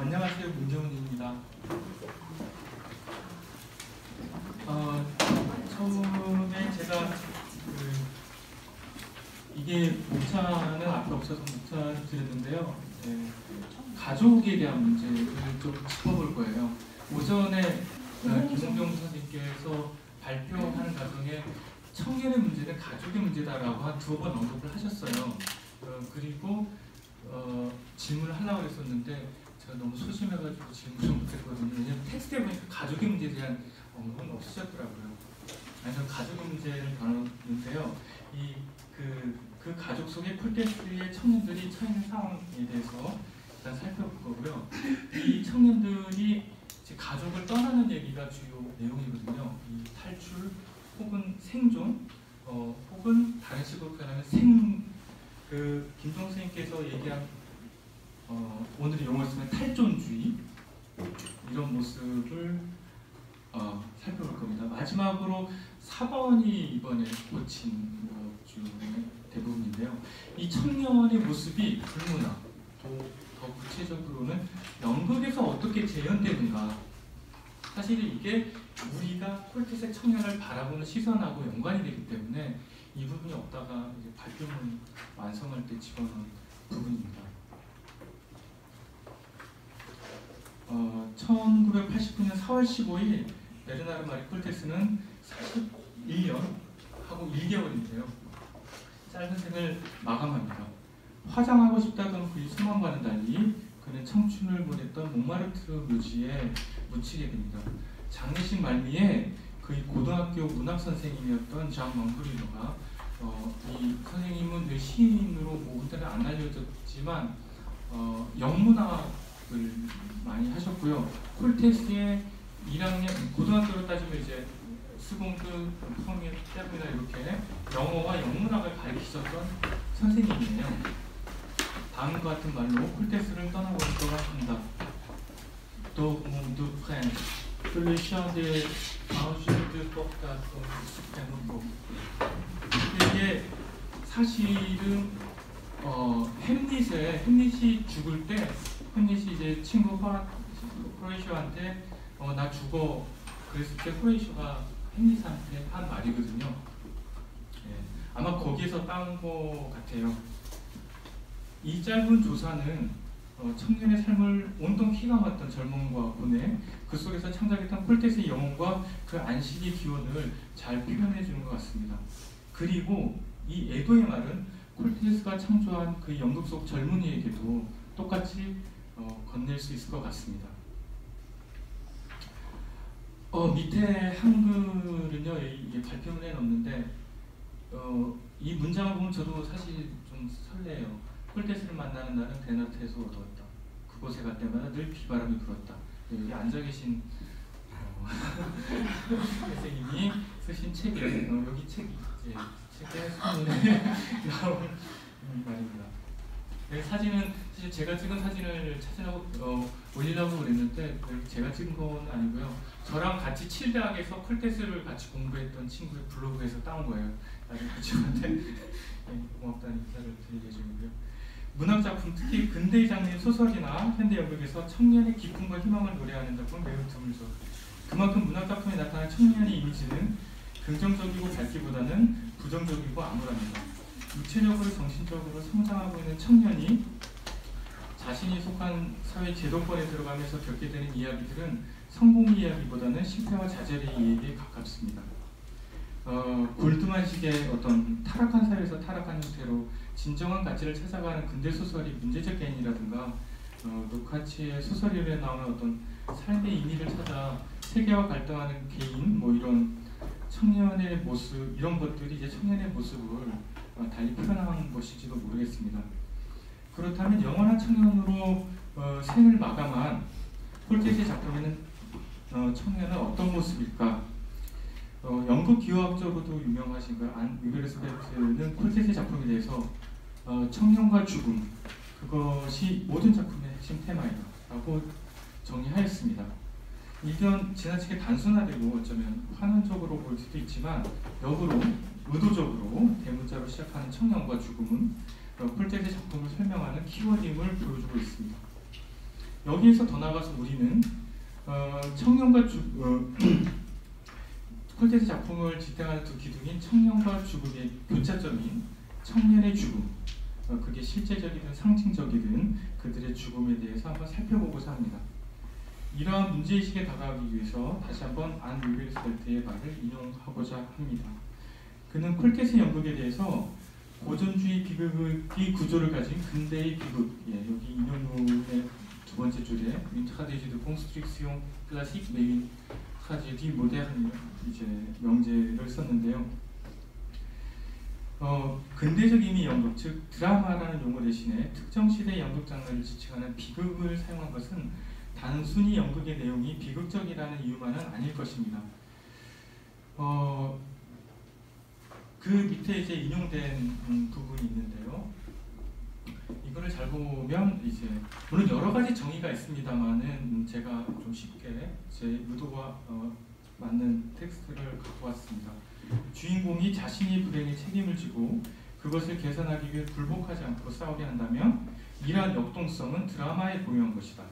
안녕하세요, 문재훈입니다. 처음에 제가 이게 목차는 앞에 없어서 목차를 드렸는데요. 가족에 대한 문제를 좀 짚어볼 거예요. 오전에 김홍경 선생님께서 발표하는 과정에 청년의 문제는 가족의 문제다라고 한 2번 언급을 하셨어요. 그리고 질문을 하려고 했었는데 제가 너무 소심해가지고 질문을 못했거든요. 왜냐면 텍스트에 보니까 가족의 문제에 대한 언급은 없으셨더라고요. 그래서 가족의 문제를 다뤘는데요. 그 가족 속의 폴테스의 청년들이 처해 있는 상황에 대해서 일단 살펴볼 거고요. 이 청년들이 가족을 떠나는 얘기가 주요 내용이거든요. 이 탈출 혹은 생존, 혹은 다른 식으로 표현하면 김종 선생님께서 얘기한 오늘의 용어를 쓰면 탈존주의, 이런 모습을 살펴볼 겁니다. 마지막으로 4번이 이번에 고친 것 중에 대부분인데요. 이 청년의 모습이 불문화, 더 구체적으로는 연극에서 어떻게 재현되는가. 사실 이게 우리가 콜텟의 청년을 바라보는 시선하고 연관이 되기 때문에 이 부분이 없다가 이제 발표문 완성할 때 집어넣은 부분입니다. 1989년 4월 15일 베르나르 마리 콜텟스는 41년하고 1개월인데요. 짧은 생을 마감합니다. 화장하고 싶다던 그의 소망과는 달리 그는 청춘을 보냈던 몽마르트르 묘지에 묻히게 됩니다. 장례식 말미에 그의 고등학교 문학 선생님이었던 장 멍브리노가 이 선생님은 늘 시인으로 모군들은 안 알려졌지만 영문학을 많이 하셨고요. 콜텟스의 1학년 고등학교로 따지면 이제 수공급, 성인, 때문이나 이렇게 영어와 영문학을 가르치셨던 선생님이에요. 다음과 같은 말로 콜텟스를 떠나보려고 합니다. 또 du prenne le chant de Angers de Portation Supernova. 이게 사실은 햄릿이 죽을 때 햄릿이 이제 친구 호레이쇼한테 나 죽어 그랬을 때 호레이쇼가 햄릿한테 한 말이거든요. 아마 거기에서 따온 것 같아요. 이 짧은 조사는 청년의 삶을 온통 휘감았던 젊음과 고뇌, 그 속에서 창작했던 콜텟의 영혼과 그 안식의 기원을 잘 표현해 주는 것 같습니다. 그리고 이 애도의 말은 콜텟스가 창조한 그 연극 속 젊은이에게도 똑같이 건넬 수 있을 것 같습니다. 밑에 한글은요, 이게 발표문에 넣었는데 이 문장을 보면 저도 사실 좀 설레요. 콜텟스를 만나는 날은 대낮에서 어두웠다. 그곳에 갈 때마다 늘 비바람이 불었다. 여기 앉아 계신 선생님이 쓰신 책에 여기 책에 나온 말입니다. 사진은 사실 제가 찍은 사진을 올리려고 그랬는데 제가 찍은 건 아니고요. 저랑 같이 칠대학에서 콜텟스를 같이 공부했던 친구의 블로그에서 따온 거예요. 나중에 그 친구한테 고맙다는 인사를 드리겠고요. 문학작품, 특히 근대의 장르 소설이나 현대 연극에서 청년의 기쁨과 희망을 노래하는 작품 매우 드물죠. 그만큼 문학작품에 나타난 청년의 이미지는 긍정적이고 밝기보다는 부정적이고 암울합니다. 육체적으로 정신적으로 성장하고 있는 청년이 자신이 속한 사회 제도권에 들어가면서 겪게 되는 이야기들은 성공 이야기보다는 실패와 좌절의 이야기에 가깝습니다. 골드만식의 어떤 타락한 사회에서 타락한 형태로 진정한 가치를 찾아가는 근대소설이 문제적 개인이라든가 루카치의 소설에 나오는 어떤 삶의 의미를 찾아 세계와 갈등하는 개인, 이런 청년의 모습, 이런 것들이 이제 청년의 모습을 달리 표현한 것일지도 모르겠습니다. 그렇다면 영원한 청년으로 생을 마감한 콜텟의 작품에는 청년은 어떤 모습일까? 연극 기호학적으로도 유명하신 안 위베르스베트는 콜텟의 작품에 대해서 청년과 죽음, 그것이 모든 작품의 핵심 테마이다 라고 정의하였습니다. 이건 지나치게 단순화되고 어쩌면 환원적으로 보일 수도 있지만 역으로 의도적으로 대문자로 시작하는 청년과 죽음은 콜텟의 작품을 설명하는 키워딩을 보여주고 있습니다. 여기에서 더 나아가서 우리는 청년과 콜테스 작품을 지탱하는 두 기둥인 청년과 죽음의 교차점인 청년의 죽음, 그게 실제적이든 상징적이든 그들의 죽음에 대해서 한번 살펴보고자 합니다. 이러한 문제의식에 다가가기 위해서 다시 한번 안 루벨스벨트의 말을 인용하고자 합니다. 그는 콜테스 연극에 대해서 고전주의 비극의 구조를 가진 근대의 비극, 여기 인용문의 두 번째 줄에 Une tragédie de construction classique mais une tragédie moderne 이제 명제를 썼는데요. 근대적인 연극, 즉 드라마라는 용어 대신에 특정 시대 연극 장르를 지칭하는 비극을 사용한 것은 단순히 연극의 내용이 비극적이라는 이유만은 아닐 것입니다. 그 밑에 이제 인용된 부분이 있는데요. 이거를 잘 보면 이제 물론 여러 가지 정의가 있습니다만은 제가 좀 쉽게 제 의도와 맞는 텍스트를 갖고 왔습니다. 주인공이 자신이 불행에 책임을 지고 그것을 개선하기 위해 굴복하지 않고 싸우게 한다면 이러한 역동성은 드라마에 고유한 것이다.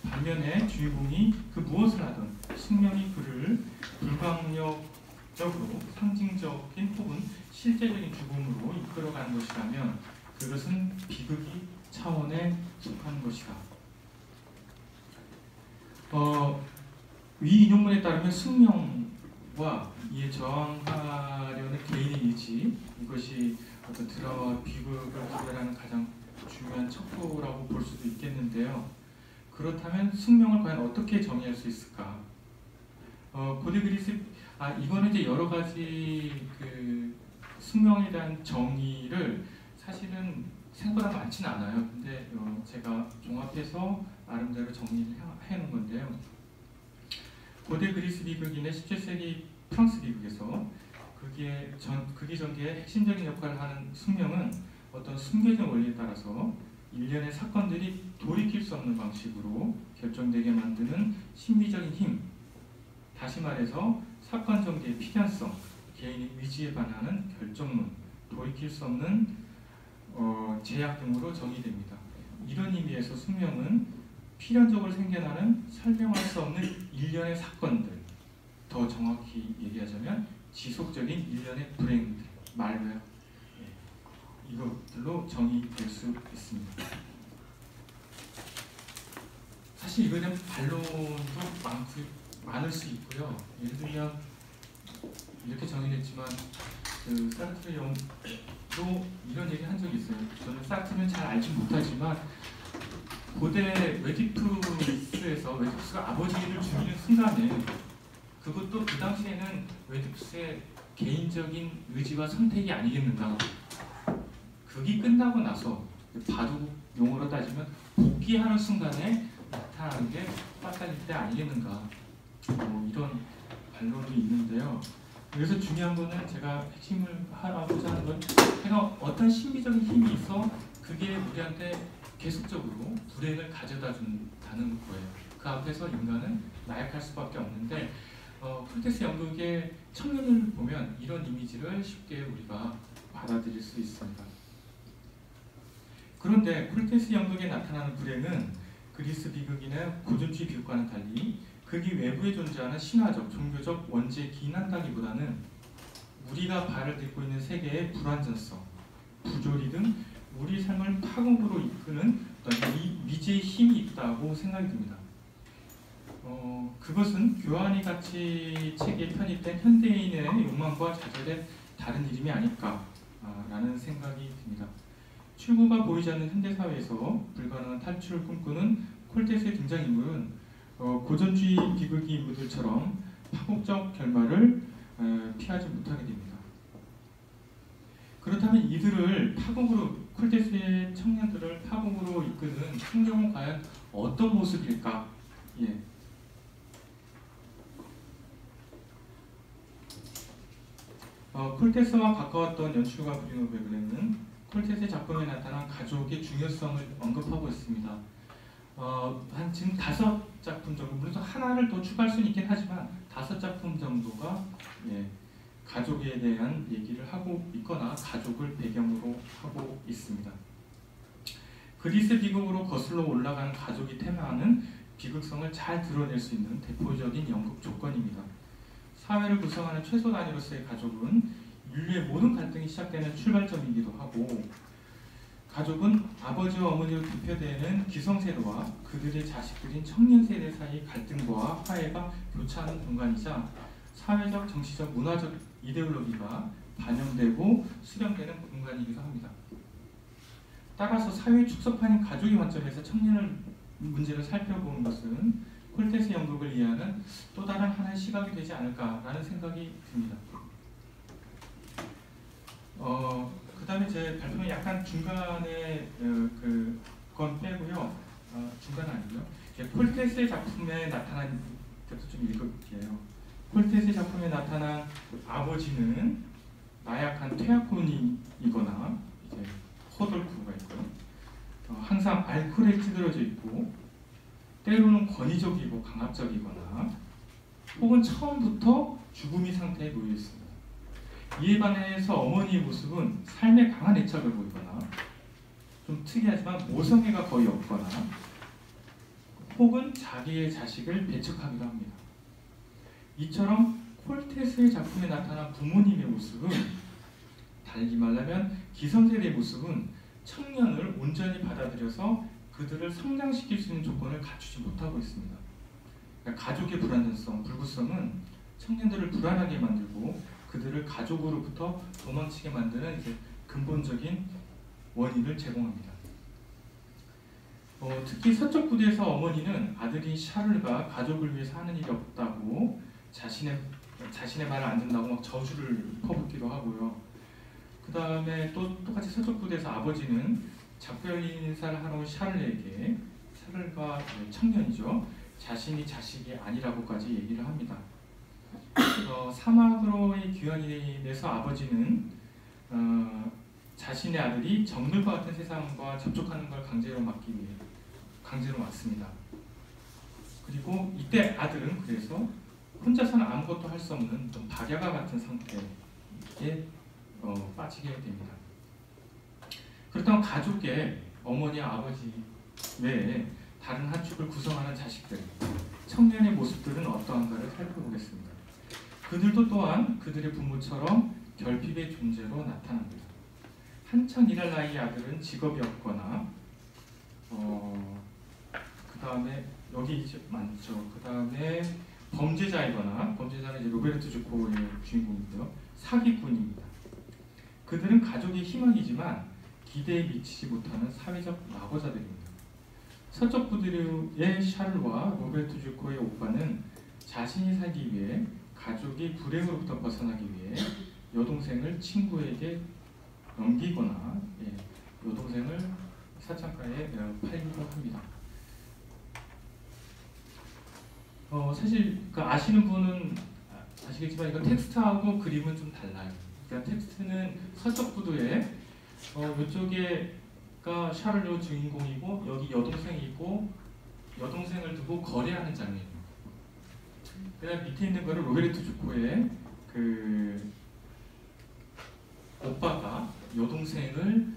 반면에 주인공이 그 무엇을 하든 숙명이 그를 불강력적으로 상징적인 혹은 실제적인 죽음으로 이끌어가는 것이라면 그것은 비극의 차원에 속하는 것이다. 위 인용문에 따르면 숙명과 이에 저항하려는 개인의 의지, 이것이 어떤 드라마와 비극을 구별하는 가장 중요한 척도라고 볼 수도 있겠는데요. 그렇다면 숙명을 과연 어떻게 정의할 수 있을까? 고대 그리스, 이거는 이제 여러 가지 그 숙명에 대한 정의를 사실은 생각보다 많지는 않아요. 근데 제가 종합해서 나름대로 정리를 해놓은 건데요. 고대 그리스 비극이나 17세기 프랑스 비극에서 극이 전개의 핵심적인 역할을 하는 숙명은 어떤 숨겨진 원리에 따라서 일련의 사건들이 돌이킬 수 없는 방식으로 결정되게 만드는 신비적인 힘, 다시 말해서 사건 전개의 필연성, 개인의 의지에 반하는 결정론, 돌이킬 수 없는 제약 등으로 정의됩니다. 이런 의미에서 숙명은 필연적으로 생겨나는 설명할 수 없는 일련의 사건들, 더 정확히 얘기하자면 지속적인 일련의 불행들, 말로요. 이것들로 정의될 수 있습니다. 사실 이거에 대한 반론도 많을 수 있고요. 예를 들면 이렇게 정의됐지만 그 사르트르 영도 이런 얘기 한 적이 있어요. 저는 사르트르는 잘 알지 못하지만 고대 웨디푸스에서 웨디푸스가 아버지를 죽이는 순간에 그것도 그 당시에는 웨디푸스의 개인적인 의지와 선택이 아니겠는가. 극이 끝나고 나서 바둑 용어로 따지면 복귀하는 순간에 나타나는 게 빠따질 때 아니겠는가. 이런 반론도 있는데요. 그래서 중요한 거는 제가 핵심을 하고자 하는 건 제가 어떤 신비적인 힘이 있어 그게 우리한테 계속적으로 불행을 가져다 준다는 거예요. 그 앞에서 인간은 나약할 수밖에 없는데 콜테스 연극의 청년을 보면 이런 이미지를 쉽게 우리가 받아들일 수 있습니다. 그런데 콜테스 연극에 나타나는 불행은 그리스 비극이나 고전주의 비극과는 달리 극이 외부에 존재하는 신화적, 종교적 원죄에 기인한다기보다는 우리가 발을 딛고 있는 세계의 불완전성, 부조리 등 우리 삶을 파국으로 이끄는 어떤 미지의 힘이 있다고 생각이 듭니다. 그것은 교환이 가치 체계에 편입된 현대인의 욕망과 좌절의 다른 이름이 아닐까라는 생각이 듭니다. 출구가 보이지 않는 현대사회에서 불가능한 탈출을 꿈꾸는 콜테스의 등장인물은 고전주의 비극의 인물들처럼 파국적 결말을 피하지 못하게 됩니다. 그렇다면 이들을 파국으로, 콜테스의 청년들을 파국으로 이끄는 성경은 과연 어떤 모습일까? 콜테스와 가까웠던 연출가 브리노 베그레는 콜테스의 작품에 나타난 가족의 중요성을 언급하고 있습니다. 한 지금 5작품 정도, 물론 하나를 더 추가할 수는 있긴 하지만 5작품 정도가 가족에 대한 얘기를 하고 있거나 가족을 배경으로 하고 있습니다. 그리스 비극으로 거슬러 올라가는 가족이 테마하는 비극성을 잘 드러낼 수 있는 대표적인 연극 조건입니다. 사회를 구성하는 최소 단위로서의 가족은 인류의 모든 갈등이 시작되는 출발점이기도 하고, 가족은 아버지와 어머니로 대표되는 기성세대와 그들의 자식들인 청년세대 사이 갈등과 화해가 교차하는 공간이자 사회적, 정치적, 문화적 이데올로기가 반영되고 수렴되는 공간이기도 합니다. 따라서 사회 축소판인 가족의 관점에서 청년의 문제를 살펴보는 것은 콜테스 연극을 이해하는 또 다른 하나의 시각이 되지 않을까라는 생각이 듭니다. 그 다음에 제 발표는 약간 중간에 그건 빼고요. 중간은 아니고요. 콜테스의 작품에 나타난, 그래서 좀 읽을게요. 콜테스의 작품에 나타난 아버지는 나약한 퇴학군이거나 이제 호돌쿠가 있고요. 항상 알코올에 찌들어져 있고 때로는 권위적이고 강압적이거나 혹은 처음부터 죽음의 상태에 놓여 있습니다. 이에 반해서 어머니의 모습은 삶에 강한 애착을 보이거나 좀 특이하지만 모성애가 거의 없거나 혹은 자기의 자식을 배척하기도 합니다. 이처럼 콜테스의 작품에 나타난 부모님의 모습은, 달리 말하면 기성세대의 모습은 청년을 온전히 받아들여서 그들을 성장시킬 수 있는 조건을 갖추지 못하고 있습니다. 그러니까 가족의 불안정성, 불구성은 청년들을 불안하게 만들고 그들을 가족으로부터 도망치게 만드는 이제 근본적인 원인을 제공합니다. 특히 서쪽 부대에서 어머니는 아들인 샤를과 가족을 위해서 하는 일이 없다고 자신의 말을 안 듣는다고 막 저주를 퍼붓기도 하고요. 그 다음에 또 똑같이 서쪽 부대에서 아버지는 작별 인사를 하러 온 샤를과 청년이죠. 자신이 자식이 아니라고까지 얘기를 합니다. 사막으로의 귀환이 돼서 아버지는 자신의 아들이 정글과 같은 세상과 접촉하는 걸 강제로 막습니다. 그리고 이때 아들은 그래서 혼자서는 아무것도 할 수 없는 좀 박야가 같은 상태에 빠지게 됩니다. 그렇다면 가족의 어머니와 아버지 외에 다른 한 축을 구성하는 자식들, 청년의 모습들은 어떠한가를 살펴보겠습니다. 그들도 또한 그들의 부모처럼 결핍의 존재로 나타납니다. 한창 일할 나이의 아들은 직업이 없거나 그 다음에 여기 이제 많죠. 그 다음에 범죄자이거나, 범죄자는 이제 로베르토 주코의 주인공인데요. 사기꾼입니다. 그들은 가족의 희망이지만 기대에 미치지 못하는 사회적 낙오자들입니다. 서쪽 부대의 샤를와 로베르토 주코의 오빠는 자신이 살기 위해 가족이 불행으로부터 벗어나기 위해 여동생을 친구에게 넘기거나 여동생을 사창가에 팔기도 합니다. 사실 아시는 분은 아시겠지만 이거 텍스트하고 그림은 좀 달라요. 그러니까 텍스트는 서쪽 부두에 이쪽에가 샤를로 주인공이고 여기 여동생이 있고 여동생을 두고 거래하는 장면입니다. 그다음 밑에 있는 거는 로베르토 주코의 그 오빠가 여동생을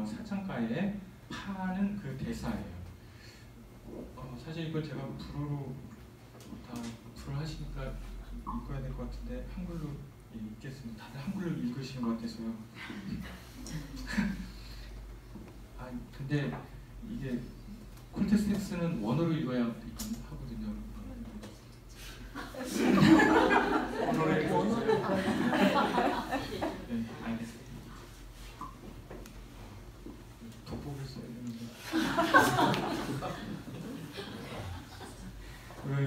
사창가에 파는 그 대사예요. 사실 이걸 제가 불어로 다 불을 하시니까 읽어야 될 것 같은데 한글로 읽겠습니다. 다들 한글로 읽으시는 것 같아서요. 근데 이게 콜테스 텍스트는 원어로 읽어야 하거든요. 원어로 읽어주세요. 네, 알겠습니다. 돋보기를 써야 되는데.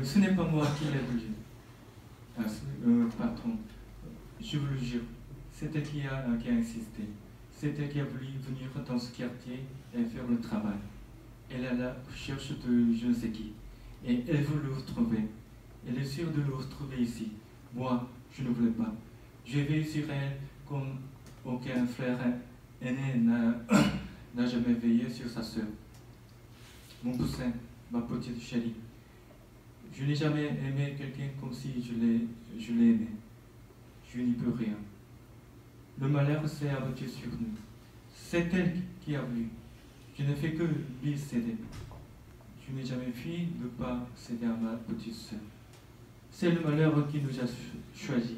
Ce n'est pas moi qui l'ai voulu. Pardon, je vous le jure, c'est elle qui a insisté. C'est elle qui a voulu venir dans ce quartier et faire le travail. Elle est à la recherche de je ne sais qui. Et elle veut le retrouver. Elle est sûre de le retrouver ici. Moi, je ne voulais pas. J'ai veillé sur elle comme aucun frère aîné n'a jamais veillé sur sa sœur. Mon poussin, ma petite chérie. Je n'ai jamais aimé quelqu'un comme si je l'ai aimé. Je n'y peux rien. Le malheur s'est abattu sur nous. C'est elle qui a voulu. Je ne fais que lui céder. Je n'ai jamais fui ne pas céder à ma petite sœur. C'est le malheur qui nous a choisi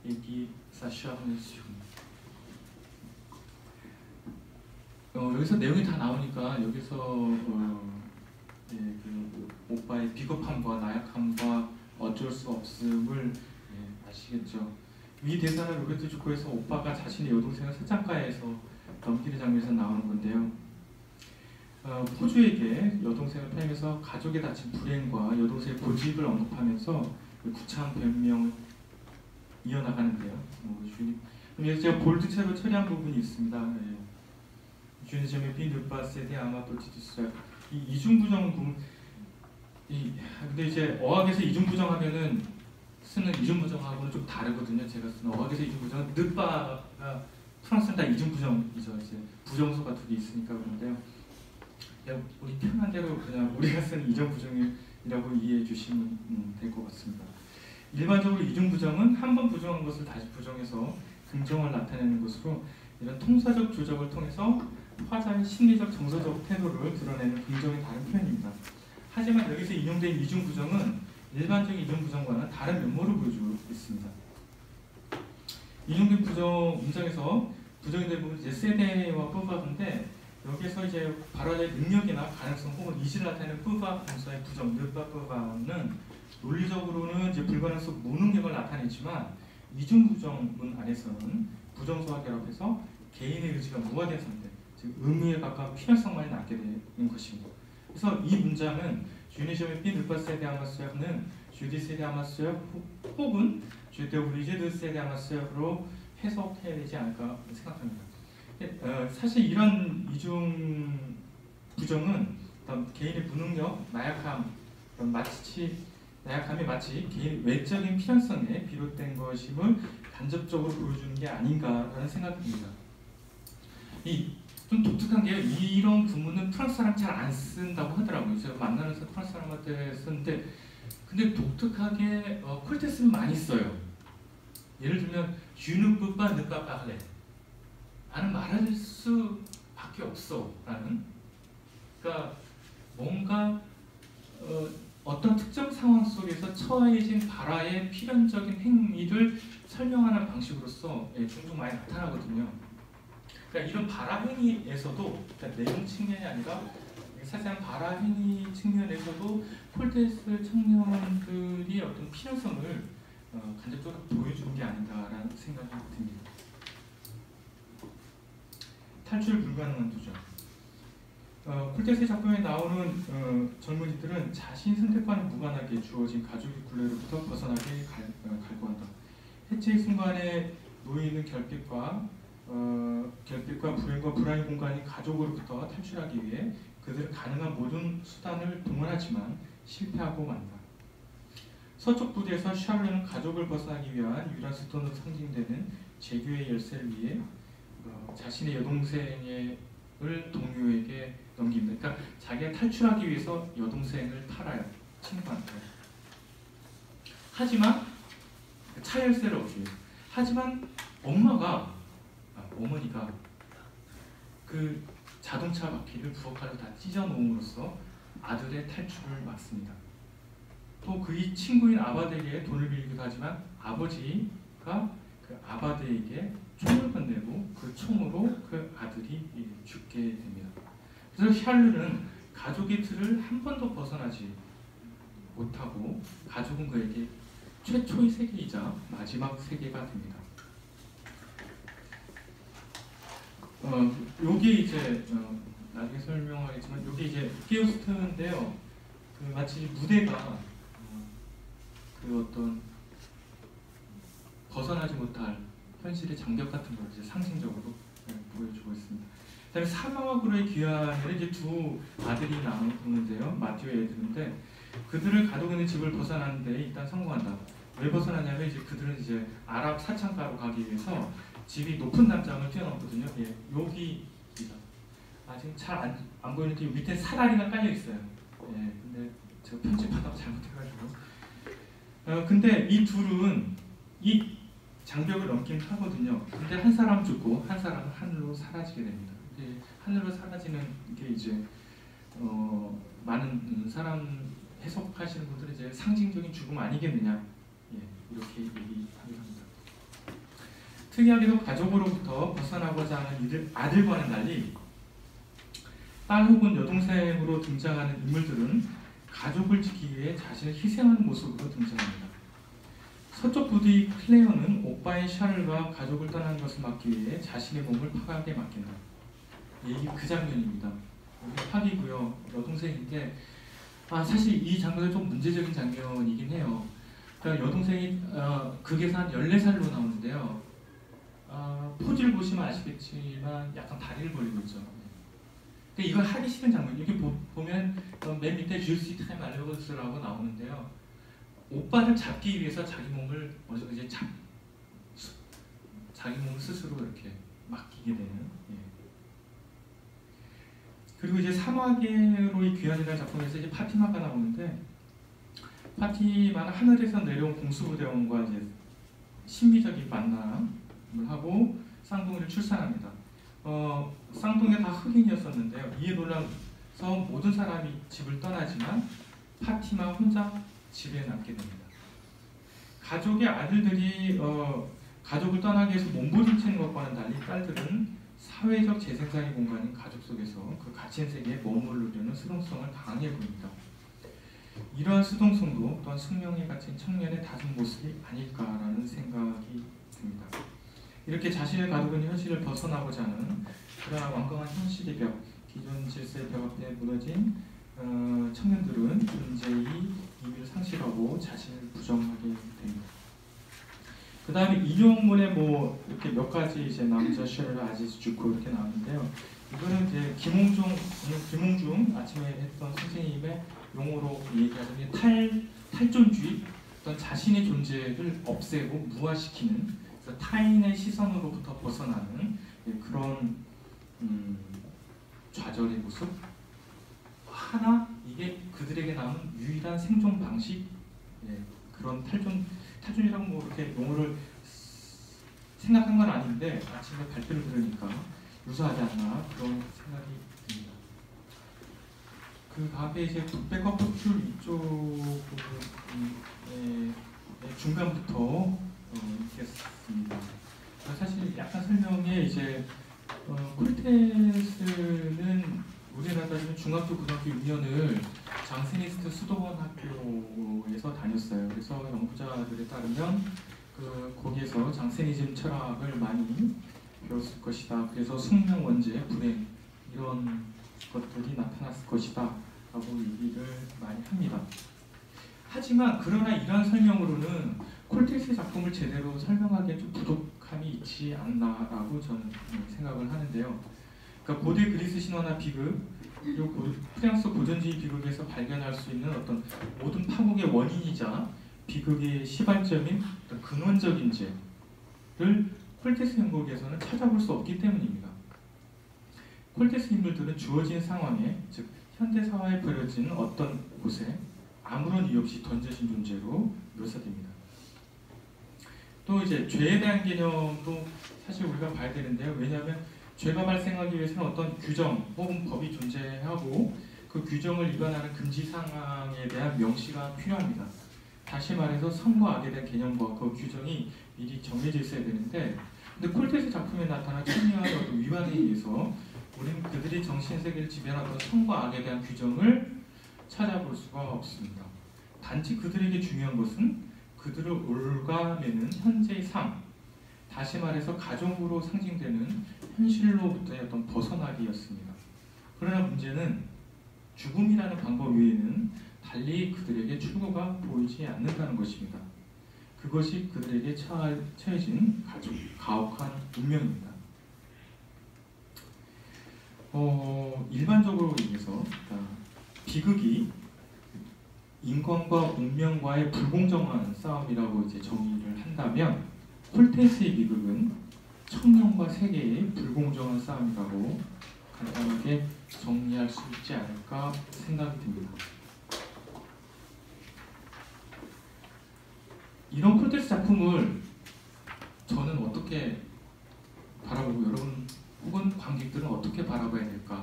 et qui s'acharne sur nous. 여기서 내용이 다 나오니까 여기서 예, 그 오빠의 비겁함과 나약함과 어쩔 수 없음을 예, 아시겠죠. 이 대사는 로베르토 주코에서 오빠가 자신의 여동생을 찻장가에서 넘기는 장면에서 나오는 건데요. 포주에게 여동생을 파면서 가족에 닥친 불행과 여동생의 고집을 언급하면서 구차한 변명을 이어나가는데요. 그럼 제가 볼드체로 처리한 부분이 있습니다. Je jamais pu ne pas céder à ma petite sœur. 이 이중부정 부분, 근데 이제 어학에서 이중부정하면은 쓰는 이중부정하고는 좀 다르거든요. 제가 쓰는 어학에서 이중부정은 느빠가 프랑스는 다 이중부정이죠. 이제 부정소가 두 개 있으니까 그런데요. 그냥 우리 편한 대로 그냥 우리가 쓰는 이중부정이라고 이해해 주시면 될 것 같습니다. 일반적으로 이중부정은 한 번 부정한 것을 다시 부정해서 긍정을 나타내는 것으로 이런 통사적 조작을 통해서 화자의 심리적 정서적 태도를 드러내는 긍정의 다른 표현입니다. 하지만 여기서 인용된 이중부정은 일반적인 이중부정과는 다른 면모를 보여주고 있습니다. 인용된 부정 문장에서 부정이 대부분 이제 세대와 뿌바인데 여기에서 이제 발화자의 능력이나 가능성 혹은 이질을 나타내는 뿌바 동사의 부정, 느빠 뿌바는 논리적으로는 이제 불가능성 무능력을 나타내지만 이중부정문 안에서는 부정소와 결합해서 개인의 의지가 무화된 상태, 즉 의무에 가까운 필연성만이 남게 되는 것입니다. 그래서 이 문장은 주니셔의 피 느빠 세대 아마스야는 주디 세대 아마스야 혹은 주디 오블리제 세대 아마스야로 해석해야 되지 않을까 생각합니다. 사실 이런 이중 부정은 개인의 무능력, 나약함이 마치 개인 외적인 필연성에 비롯된 것임을 간접적으로 보여주는 게 아닌가라는 생각입니다. 좀 독특한 게 이런 구문은 프랑스 사람 잘 안 쓴다고 하더라고요. 제가 만나면서 프랑스 사람한테 쓰는데 근데 독특하게 콜테스는 많이 써요. 예를 들면 Je ne peux pas ne pas parler. 나는 말할 수밖에 없어 라는, 그러니까 뭔가 어떤 특정 상황 속에서 처해진 발화의 필연적인 행위를 설명하는 방식으로서 종종 많이 나타나거든요. 그러니까 이런 발화 행위에서도, 그러니까 내용 측면이 아니라 사실상 발화 행위 측면에서도 콜테스 청년들이 어떤 필연성을 간접적으로 보여주는 게 아닌가라는 생각이 듭니다. 탈출 불가능한 두죠. 콜테스의 작품에 나오는 젊은이들은 자신 선택과는 무관하게 주어진 가족의 굴레로부터 벗어나게 갈구한다. 해체의 순간에 놓이는 결핍과 불행과 불안의 공간인 가족으로부터 탈출하기 위해 그들은 가능한 모든 수단을 동원하지만 실패하고 만다. 서쪽 부대에서 샤를은 가족을 벗어나기 위한 유라스톤으로 상징되는 재규의 열쇠를 위해 자신의 여동생을 동료에게 넘깁니다. 그러니까 자기가 탈출하기 위해서 여동생을 팔아요. 친구한테. 하지만 차 열쇠를 얻기 위해서. 하지만 어머니가 그 자동차 바퀴를 부엌칼로 다 찢어 놓음으로써 아들의 탈출을 막습니다. 또 그의 친구인 아바데에게 돈을 빌리기도 하지만 아버지가 그 아바데에게 총을 건네고 그 총으로 그 아들이 죽게 됩니다. 그래서 샤르는 가족의 틀을 한 번도 벗어나지 못하고 가족은 그에게 최초의 세계이자 마지막 세계가 됩니다. 요게 이제 나중에 설명하겠지만 요게 이제 게오스트인데요. 그 마치 무대가 그 어떤 벗어나지 못할 현실의 장벽 같은 걸 이제 상징적으로 보여주고 있습니다. 그다음에 사망과 그로의 귀환에 이제 두 아들이 나오는데요. 마티오 애들인데 그들을 가두고 있는 집을 벗어나는데 일단 성공한다. 왜 벗어나냐면 이제 그들은 이제 아랍 사창가로 가기 위해서 집이 높은 담장을 뛰어넘거든요. 예, 여기입니다. 지금 잘 안 보이는데 밑에 사다리가 깔려 있어요. 예, 근데 제가 편집하다가 잘못해가지고. 근데 이 둘은 이 장벽을 넘긴 하거든요. 근데 한 사람은 죽고 한 사람은 하늘로 사라지게 됩니다. 이렇게 하늘로 사라지는 게 이제 많은 사람 해석하시는 분들은 이제 상징적인 죽음 아니겠느냐, 예, 이렇게 얘기하기도 합니다. 특이하게도 가족으로부터 벗어나고자 하는 아들과는 달리 딸 혹은 여동생으로 등장하는 인물들은 가족을 지키기 위해 자신을 희생하는 모습으로 등장합니다. 서쪽 부디 클레어는 오빠인 샤를과 가족을 떠나는 것을 막기 위해 자신의 몸을 파괴하게 맡긴다. 이 그 장면입니다. 여기 파기고요. 여동생인데 사실 이 장면은 좀 문제적인 장면이긴 해요. 그러니까 여동생이 극에서 한 14살로 나오는데요. 포즈를 보시면 아시겠지만 약간 다리를 벌리고 있죠. 근데 이걸 하기 싫은 장면. 여기 보면 맨 밑에 주시 타임 알레고스라고 나오는데요. 오빠를 잡기 위해서 자기 몸을 먼저 이제 자기 몸을 스스로 이렇게 맡기게 되는. 예. 그리고 이제 사마계로의 귀환이라는 작품에서 이제 파티마가 나오는데, 파티마는 하늘에서 내려온 공수부대원과 이제 신비적인 만남을 하고 쌍둥이를 출산합니다. 쌍둥이가 다 흑인이었었는데요. 이에 놀라서 모든 사람이 집을 떠나지만 파티마 혼자 집에 남게 됩니다. 가족의 아들들이 가족을 떠나기 위해서 몸부림치는 것과는 달리 딸들은 사회적 재생산의 공간인 가족 속에서 그 갇힌 세계에 머무르려는 수동성을 강하게 보입니다. 이러한 수동성도 또한 숙명에 갇힌 청년의 다른 모습이 아닐까라는 생각이 듭니다. 이렇게 자신의 가족은 현실을 벗어나고자 하는 그러나 완강한 현실의 벽, 기존 질서의 벽 앞에 무너진 청년들은 존재의 의미를 상실하고 자신을 부정하게 됩니다. 그 다음에 인용문에 뭐 이렇게 몇 가지 이제 남자 쉐를 아지즈 주고 이렇게 나오는데요. 이거는 이제 김홍중 아침에 했던 선생님의 용어로 얘기하자면 탈존주의, 어떤 자신의 존재를 없애고 무화시키는, 그래서 타인의 시선으로부터 벗어나는 그런 좌절의 모습. 하나 이게 그들에게 남은 유일한 생존 방식, 그런 탈존이라고 뭐 이렇게 용어를 생각한 건 아닌데 아침에 발표를 들으니까 유사하지 않나 그런 생각이 듭니다. 그 다음에 이제 북백과 호출 이쪽 중간부터 읽겠습니다. 사실 약간 설명에 이제 콜테스는 우리나라 따지면 중학교, 고등학교 6년을 장세니스트 수도원 학교에서 다녔어요. 그래서 연구자들에 따르면 거기에서 장세니즘 철학을 많이 배웠을 것이다. 그래서 숙명, 원죄, 불행 이런 것들이 나타났을 것이다 라고 얘기를 많이 합니다. 하지만 그러나 이러한 설명으로는 콜테스의 작품을 제대로 설명하기에 좀 부족함이 있지 않나라고 저는 생각을 하는데요. 그러니까 고대 그리스 신화나 비극, 그리고 프랑스 고전주의 비극에서 발견할 수 있는 어떤 모든 파국의 원인이자 비극의 시발점인 어떤 근원적인 죄를 콜테스 연극에서는 찾아볼 수 없기 때문입니다. 콜테스 인물들은 주어진 상황에, 즉 현대사회에 버려진 어떤 곳에 아무런 이유 없이 던져진 존재로 묘사됩니다. 또 이제 죄에 대한 개념도 사실 우리가 봐야 되는데요. 왜냐하면 죄가 발생하기 위해서는 어떤 규정 혹은 법이 존재하고 그 규정을 위반하는 금지 상황에 대한 명시가 필요합니다. 다시 말해서 선과 악에 대한 개념과 그 규정이 미리 정해져 있어야 되는데, 근데 콜테스 작품에 나타난 청리와의 어떤 위반에 의해서 우리는 그들이 정신세계를 지배하는 선과 악에 대한 규정을 찾아볼 수가 없습니다. 단지 그들에게 중요한 것은 그들을 올가매는 현재의 삶, 다시 말해서 가정으로 상징되는 현실로부터의 어떤 벗어나기였습니다. 그러나 문제는 죽음이라는 방법 외에는 달리 그들에게 출구가 보이지 않는다는 것입니다. 그것이 그들에게 처해진 가혹한 운명입니다. 일반적으로 얘기해서 비극이 인권과 운명과의 불공정한 싸움이라고 이제 정의를 한다면, 콜테스의 비극은 청년과 세계의 불공정한 싸움이라고 간단하게 정리할 수 있지 않을까 생각이 듭니다. 이런 콜테스 작품을 저는 어떻게 바라보고 여러분 혹은 관객들은 어떻게 바라봐야 될까에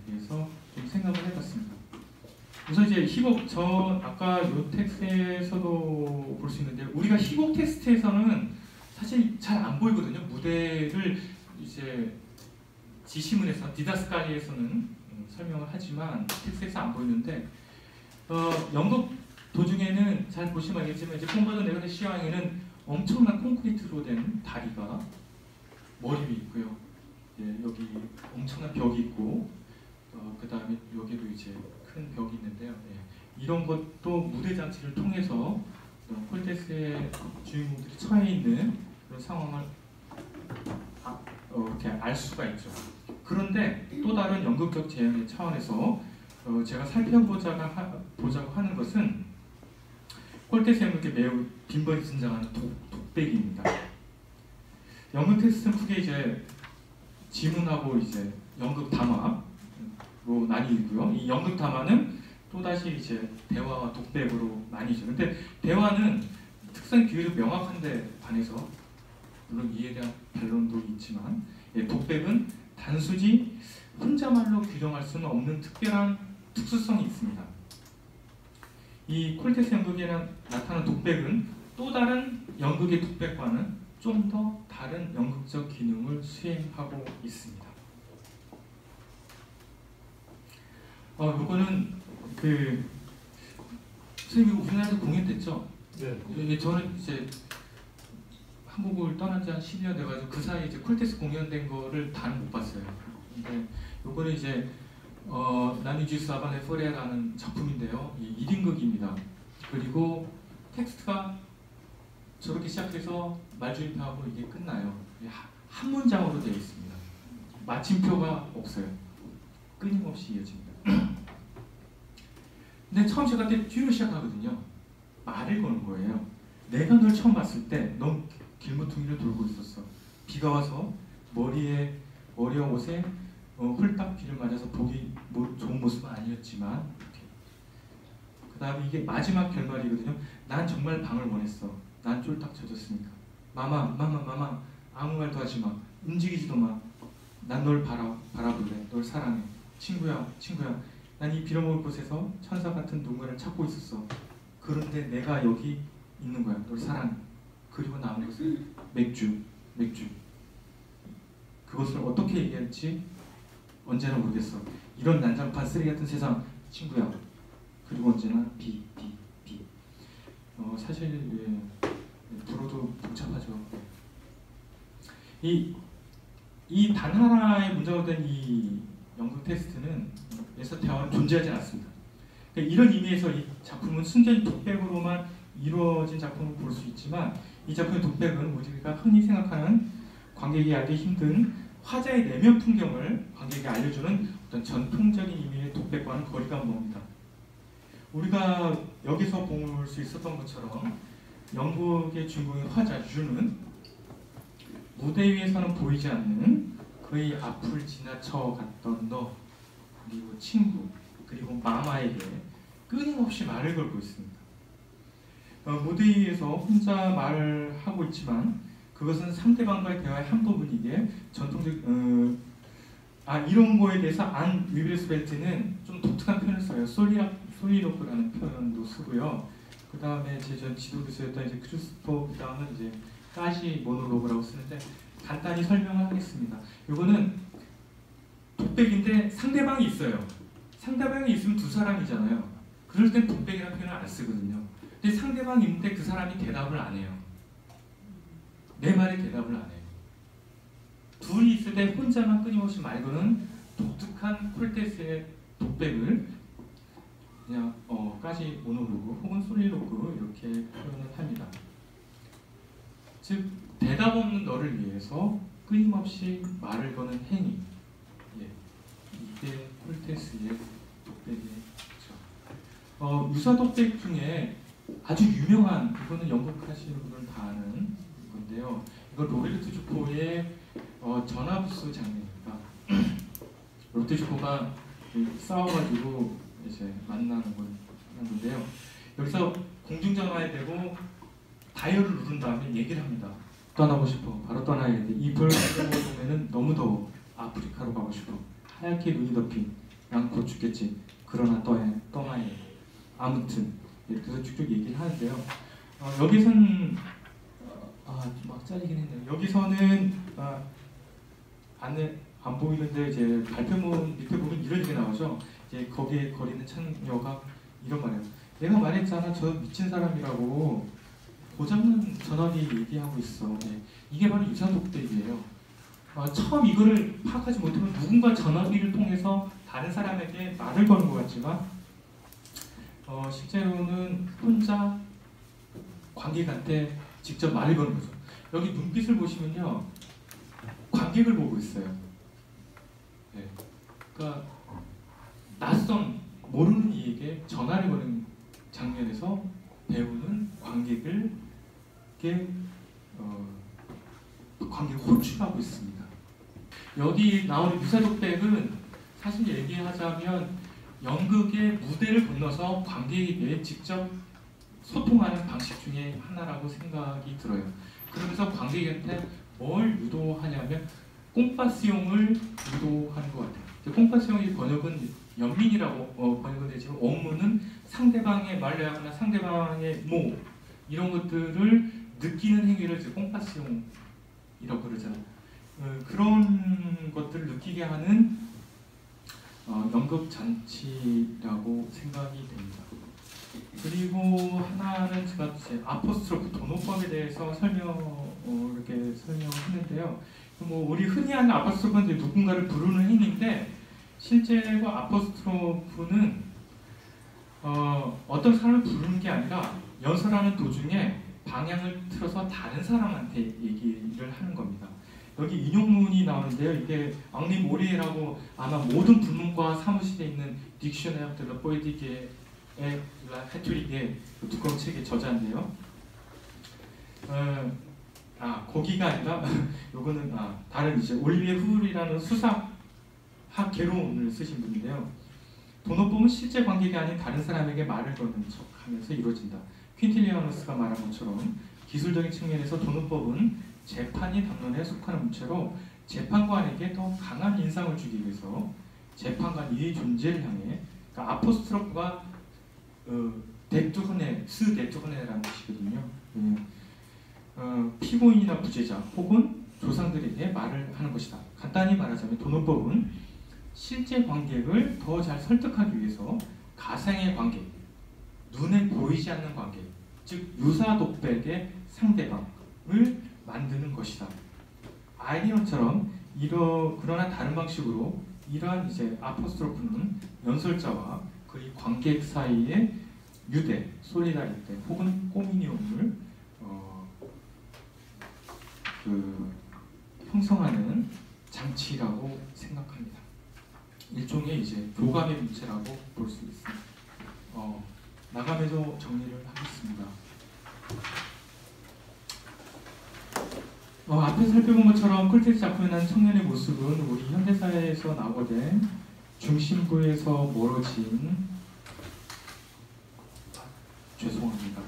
대해서 좀 생각을 해봤습니다. 우선 이제 힙업, 저 아까 요 텍스트에서도 볼 수 있는데 우리가 힙업 텍스트에서는 사실 잘 안 보이거든요. 무대를 이제 지시문에서 디다스카리에서는 설명을 하지만 텍스트에서 안 보이는데 연극 도중에는 잘 보시면 알겠지만 이제 콩버전 네거네 시황에는 엄청난 콘크리트로 된 다리가 머리 위에 있고요. 예, 여기 엄청난 벽이 있고 그 다음에 여기도 이제 큰 벽이 있는데요. 예, 이런 것도 무대 장치를 통해서 콜테스의 주인공들이 처해 있는 그런 상황을 이렇게 알 수가 있죠. 그런데 또 다른 연극적 재현의 차원에서 제가 살펴보자고 하는 것은 콜테스 연극에 매우 빈번히 등장하는 독백입니다. 연극 텍스트는 크게 이제 지문하고 이제 연극 담화로 나뉘고요. 이 연극 담화는 또다시 이제 대화와 독백으로 나뉘죠. 근데 대화는 특성 비율이 명확한데 반해서 물론 이에 대한 변론도 있지만 독백은 단순히 혼자말로 규정할 수는 없는 특별한 특수성이 있습니다. 이 콜테스 연극에 나타나는 독백은 또 다른 연극의 독백과는 좀 더 다른 연극적 기능을 수행하고 있습니다. 이거는 선생님이 우리나라에서 공연됐죠? 네. 저는 이제 한국을 떠난 지 한 10년 돼가지고 그 사이에 이제 콜테스 공연된 거를 다는 못 봤어요. 근데 요거는 이제 나니주스 아바네 포레라는 작품인데요. 1인극입니다. 그리고 텍스트가 저렇게 시작해서 말주임표하고 이게 끝나요. 한 문장으로 되어 있습니다. 마침표가 없어요. 끊임없이 이어집니다. 근데 처음 시작할 때 뒤로 시작하거든요. 말을 거는 거예요. 내가 널 처음 봤을 때 넌 길모퉁이를 돌고 있었어. 비가 와서 머리와 옷에 홀딱 비를 맞아서 보기 좋은 모습은 아니었지만 그 다음에 이게 마지막 결말이거든요. 난 정말 방을 원했어. 난 쫄딱 젖었으니까. 마마 아무 말도 하지 마. 움직이지도 마. 난 널 바라볼래. 널 사랑해. 친구야. 난 이 빌어먹을 곳에서 천사 같은 누군가를 찾고 있었어. 그런데 내가 여기 있는 거야. 널 사랑해. 그리고 남은 것은 맥주. 그것을 어떻게 얘기할지 언제나 모르겠어. 이런 난장판 쓰레기 같은 세상. 친구야. 그리고 언제나 비. 사실 불어도 복잡하죠. 이 단 하나의 문장으로 된 이 연극 텍스트는 에서 대화는 존재하지 않습니다. 그러니까 이런 의미에서 이 작품은 순전히 독백으로만 이루어진 작품을 볼 수 있지만 이 작품의 독백은 우리가 흔히 생각하는 관객이 알기 힘든 화자의 내면 풍경을 관객에게 알려주는 어떤 전통적인 의미의 독백과는 거리가 멉니다. 우리가 여기서 볼 수 있었던 것처럼 연극의 주인공인 화자 유는 무대 위에서는 보이지 않는 그의 앞을 지나쳐 갔던 너, 그리고 친구, 그리고 마마에게 끊임없이 말을 걸고 있습니다. 무대 위에서 혼자 말하고 있지만 그것은 상대방과의 대화의 한 부분이기에 전통적 이런 거에 대해서 안 위베르스벨트는 좀 독특한 표현을 써요. 솔리로크라는 표현도 쓰고요. 그 다음에 제 전 지도교수였던 이제 크리스토 부담은 이제 까시 모노로그라고 쓰는데 간단히 설명을 하겠습니다. 이거는 독백인데 상대방이 있어요. 상대방이 있으면 두 사람이잖아요. 그럴 땐 독백이라는 표현을 안 쓰거든요. 근데 상대방이 있는데 그 사람이 대답을 안 해요. 내 말에 대답을 안 해요. 둘이 있을 때 혼자만 끊임없이 말 거는 독특한 콜테스의 독백을 그냥 까지 모노로그 혹은 솔리로그 이렇게 표현을 합니다. 즉 대답 없는 너를 위해서 끊임없이 말을 거는 행위. 이게 콜테스의 독백이죠. 유사 독백 중에 아주 유명한, 이거는 연극하시는 분들 다 아는 건데요. 이건 로베르토 주포의 전화부스 장면입니다. 로베르토 주포가 싸워가지고 이제 만나는 건데요. 여기서 공중전화에 대고 다이얼을 누른 다음에 얘기를 합니다. 떠나고 싶어. 바로 떠나야 돼. 이 불 보면은 너무 더워. 아프리카로 가고 싶어. 하얗게 눈이 덮인 난 곧 죽겠지. 그러나 떠나야. 아무튼 이렇게 해서 쭉쭉 얘기를 하는데요. 여기서는 막 짜리긴 했네요. 여기서는 안에 안 보이는데 이제 발표문 밑에 보면 이런 게 나오죠. 이제 거기에 거리는 창녀가 이런 말이에요. 내가 말했잖아, 저 미친 사람이라고. 고장난 전화기 얘기하고 있어. 네. 이게 바로 유사독백이에요. 처음 이거를 파악하지 못하면 누군가 전화기를 통해서 다른 사람에게 말을 거는 것 같지만 실제로는 혼자 관객한테 직접 말을 거는 거죠. 여기 눈빛을 보시면요, 관객을 보고 있어요. 네. 그러니까 낯선 모르는 이에게 전화를 거는 장면에서 배우는 관객을 관객을 호출하고 있습니다. 여기 나오는 유사독백은 사실 얘기하자면 연극의 무대를 건너서 관객에게 직접 소통하는 방식 중에 하나라고 생각이 들어요. 그러면서 관객한테 뭘 유도하냐면 꽁파스용을 유도하는 것 같아요. 꽁파스용의 번역은 연민이라고 번역은 되지만 원문은 상대방의 말을 하거나 상대방의 이런 것들을 느끼는 행위를 꽁파스용이라고 그러잖아요. 그런 것들을 느끼게 하는 연극 잔치라고 생각이 됩니다. 그리고 하나는 제가 아포스트로프 도노법에 대해서 이렇게 설명했는데요. 우리 흔히 하는 아포스트로프는 누군가를 부르는 행위인데 실제로 아포스트로프는 어떤 사람을 부르는 게 아니라 연설하는 도중에 방향을 틀어서 다른 사람한테 얘기를 하는 겁니다. 여기 인용문이 나오는데요. 이게 앙리 모리에라고 아마 모든 불문과 사무실에 있는 딕셔네어 데 라 포에티케의 해투릭의 두꺼운 책의 저자인데요. 거기가 아니라 요거는 다른 이제 올리비에 후르이라는 수사학 개론을 쓰신 분인데요. 도노법은 실제 관객이 아닌 다른 사람에게 말을 거는 척하면서 이루어진다. 퀸틸리아누스가 말한 것처럼 기술적인 측면에서 도노법은 재판이 담론에 속하는 문체로 재판관에게 더 강한 인상을 주기 위해서 재판관 이의 존재를 향해, 그러니까 아포스트로프가 스 데투흐네라는 뜻이거든요. 피고인이나 부재자 혹은 조상들에게 말을 하는 것이다. 간단히 말하자면 도노법은 실제 관객을 더 잘 설득하기 위해서 가상의 관객, 눈에 보이지 않는 관객, 즉 유사독백의 상대방을 만드는 것이다. 아이디어처럼 그러나 다른 방식으로 이러한 이제 아포스트로프는 연설자와 그의 관객 사이의 유대, 솔리다리테 혹은 꼬미니움을 형성하는 장치라고 생각합니다. 일종의 이제 교감의 문체라고 볼 수 있습니다. 나가면서 정리를 하겠습니다. 앞에 살펴본 것처럼 콜테스 작품에 난 청년의 모습은 우리 현대사회에서 낙오된 중심부에서 멀어진 죄송합니다.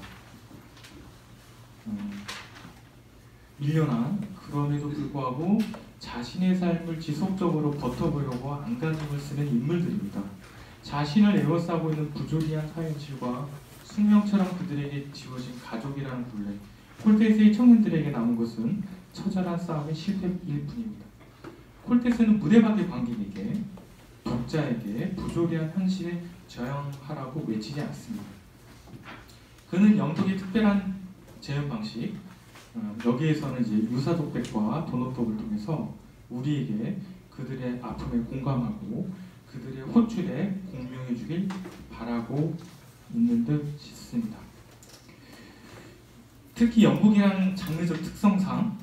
밀려난, 그럼에도 불구하고 자신의 삶을 지속적으로 버텨보려고 안간힘을 쓰는 인물들입니다. 자신을 에워싸고 있는 부조리한 사회현실과 숙명처럼 그들에게 지워진 가족이라는 굴레, 콜테스의 청년들에게 남은 것은 처절한 싸움의 실패일 뿐입니다. 콜테스는 무대 밖의 관객에게, 독자에게 부조리한 현실에 저항하라고 외치지 않습니다. 그는 영덕의 특별한 재현 방식, 여기에서는 이제 유사독백과 도노법을 통해서 우리에게 그들의 아픔에 공감하고 그들의 호출에 공명해 주길 바라고 있는 듯 싶습니다. 특히 연극이라는 장르적 특성상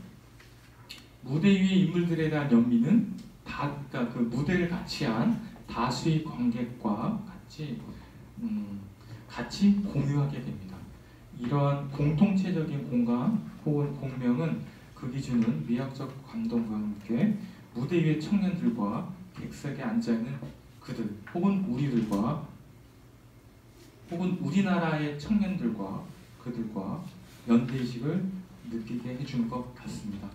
무대 위의 인물들에 대한 연민은 그러니까 그 무대를 같이 한 다수의 관객과 같이 공유하게 됩니다. 이러한 공통체적인 공감 혹은 공명은 그 기준은 미학적 감동과 함께 무대 위의 청년들과 객석에 앉아있는 그들 혹은 우리들과 혹은 우리나라의 청년들과 그들과 연대의식을 느끼게 해주는 것 같습니다.